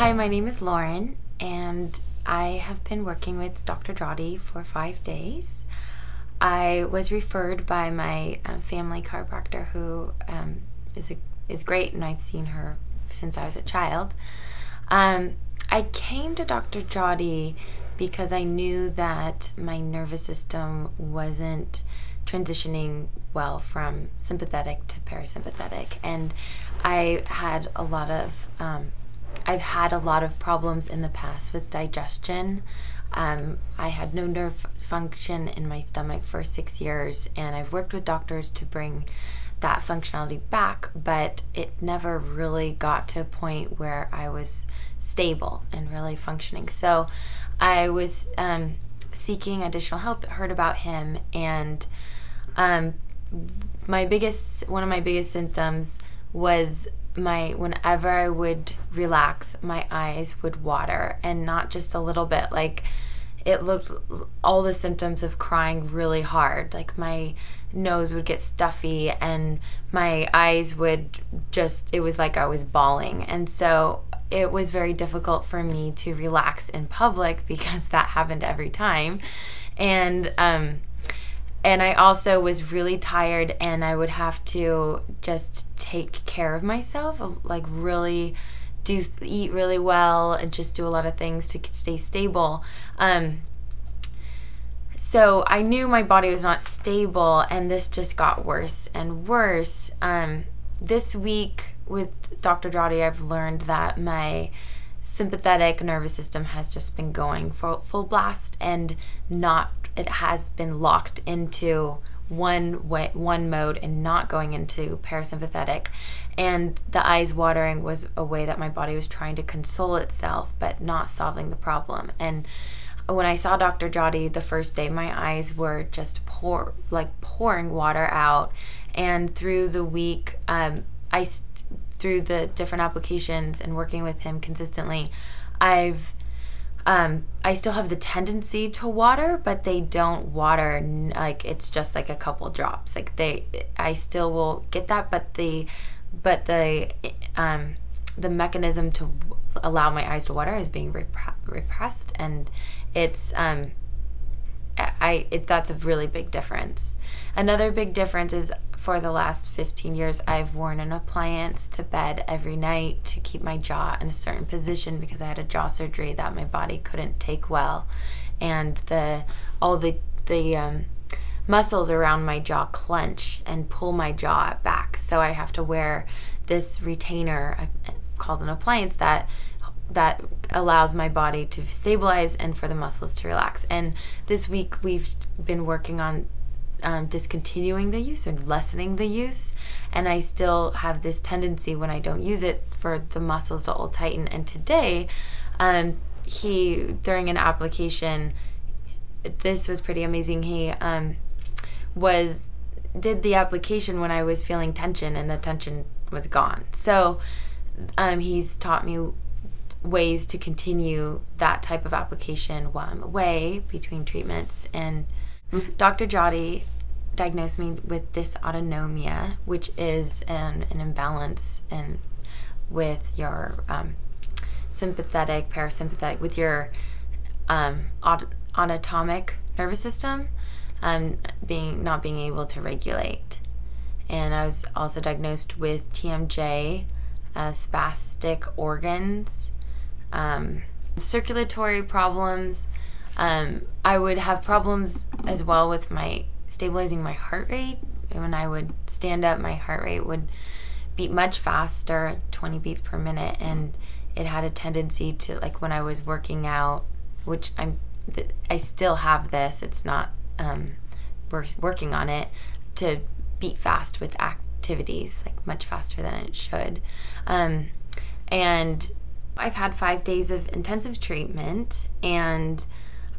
Hi, my name is Lauren, and I have been working with Dr. Drawdy for 5 days. I was referred by my family chiropractor, who is great, and I've seen her since I was a child. I came to Dr. Drawdy because I knew that my nervous system wasn't transitioning well from sympathetic to parasympathetic, and I've had a lot of problems in the past with digestion. I had no nerve function in my stomach for 6 years, and I've worked with doctors to bring that functionality back, but it never really got to a point where I was stable and really functioning. So I was seeking additional help, heard about him, and one of my biggest symptoms was whenever I would relax, my eyes would water, and not just a little bit. Like, it looked, all the symptoms of crying really hard. Like, my nose would get stuffy and my eyes would it was like I was bawling. And so it was very difficult for me to relax in public because that happened every time. And I also was really tired, and I would have to just take care of myself, like really eat really well and just do a lot of things to stay stable. So I knew my body was not stable, and this just got worse and worse. This week with Dr. Drawdy, I've learned that my sympathetic nervous system has just been going full blast, and it has been locked into one mode and not going into parasympathetic. And the eyes watering was a way that my body was trying to console itself, but not solving the problem. And when I saw Dr. Drawdy the first day, my eyes were just pouring water out. And through the week, through the different applications and working with him consistently, I still have the tendency to water, but they don't water like it's just like a couple drops. Like I still will get that, but the mechanism to allow my eyes to water is being repressed, and that's a really big difference. Another big difference is, for the last 15 years, I've worn an appliance to bed every night to keep my jaw in a certain position because I had a jaw surgery that my body couldn't take well, and all the muscles around my jaw clench and pull my jaw back. So I have to wear this retainer called an appliance that allows my body to stabilize and for the muscles to relax. And this week we've been working on discontinuing the use and lessening the use, and I still have this tendency when I don't use it for the muscles to all tighten. And today, during an application, this was pretty amazing. He did the application when I was feeling tension, and the tension was gone. So he's taught me ways to continue that type of application while I'm away between treatments. And Dr. Drawdy diagnosed me with dysautonomia, which is an imbalance with your sympathetic, parasympathetic, with your autonomic nervous system, not being able to regulate. And I was also diagnosed with TMJ, spastic organs, circulatory problems. I would have problems as well with stabilizing my heart rate. When I would stand up, my heart rate would beat much faster, 20 beats per minute, and it had a tendency to, like when I was working out, which I still have this, it's not, we're working on it, to beat fast with activities, like much faster than it should. And I've had 5 days of intensive treatment, and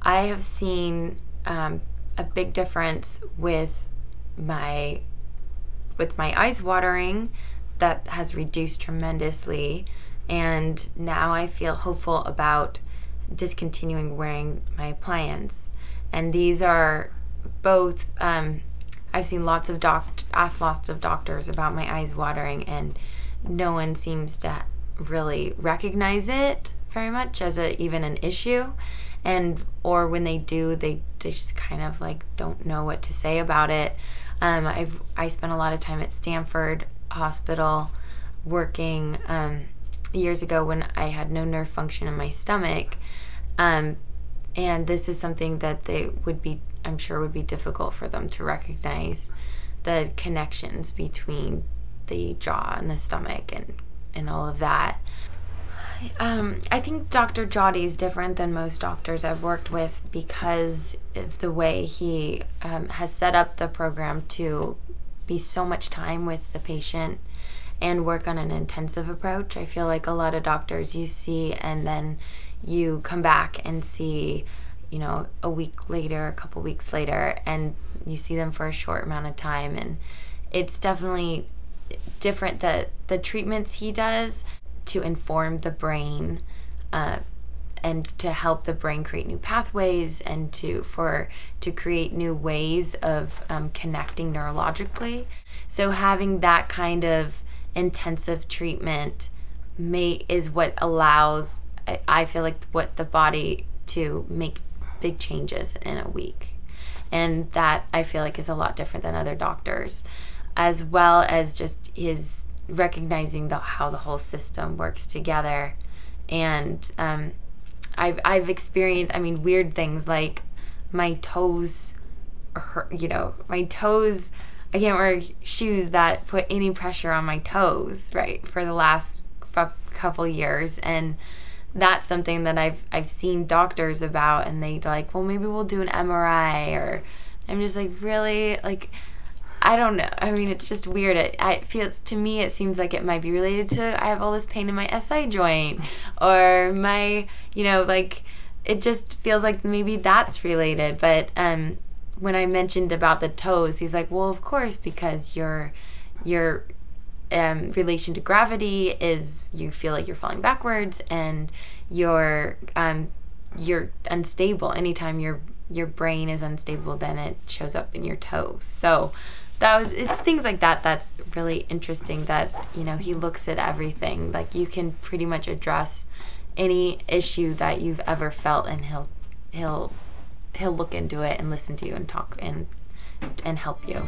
I have seen a big difference with my eyes watering. That has reduced tremendously, and now I feel hopeful about discontinuing wearing my appliance. And these are both, I've seen lots of doctors about my eyes watering, and no one seems to really recognize it very much as even an issue, or when they do, they just kind of like don't know what to say about it. I spent a lot of time at Stanford Hospital working years ago when I had no nerve function in my stomach, and this is something that I'm sure would be difficult for them to recognize, the connections between the jaw and the stomach and all of that. I think Dr. Joddy is different than most doctors I've worked with because of the way he has set up the program to be so much time with the patient and work on an intensive approach. I feel like a lot of doctors you see and then you come back and see, a week later, a couple weeks later, and you see them for a short amount of time. And it's definitely different that the treatments he does to inform the brain and to help the brain create new pathways and to create new ways of connecting neurologically. So having that kind of intensive treatment is what allows, I feel like, what the body to make big changes in a week. And that I feel like is a lot different than other doctors, as well as just his recognizing how the whole system works together. And I've experienced, weird things like my toes hurt, my toes, I can't wear shoes that put any pressure on my toes, right, for the last couple years. And that's something that I've seen doctors about, and they're like, well, maybe we'll do an MRI, or I'm just like, really? Like, I don't know. It's just weird. To me, it seems like it might be related to I have all this pain in my SI joint, or my, it just feels like maybe that's related. But when I mentioned about the toes, he's like, well, of course, because your relation to gravity is you feel like you're falling backwards, and you're unstable. Anytime your brain is unstable, then it shows up in your toes. So it's things like that that's really interesting, that he looks at everything. Like, you can pretty much address any issue that you've ever felt, and he'll look into it and listen to you and talk and help you.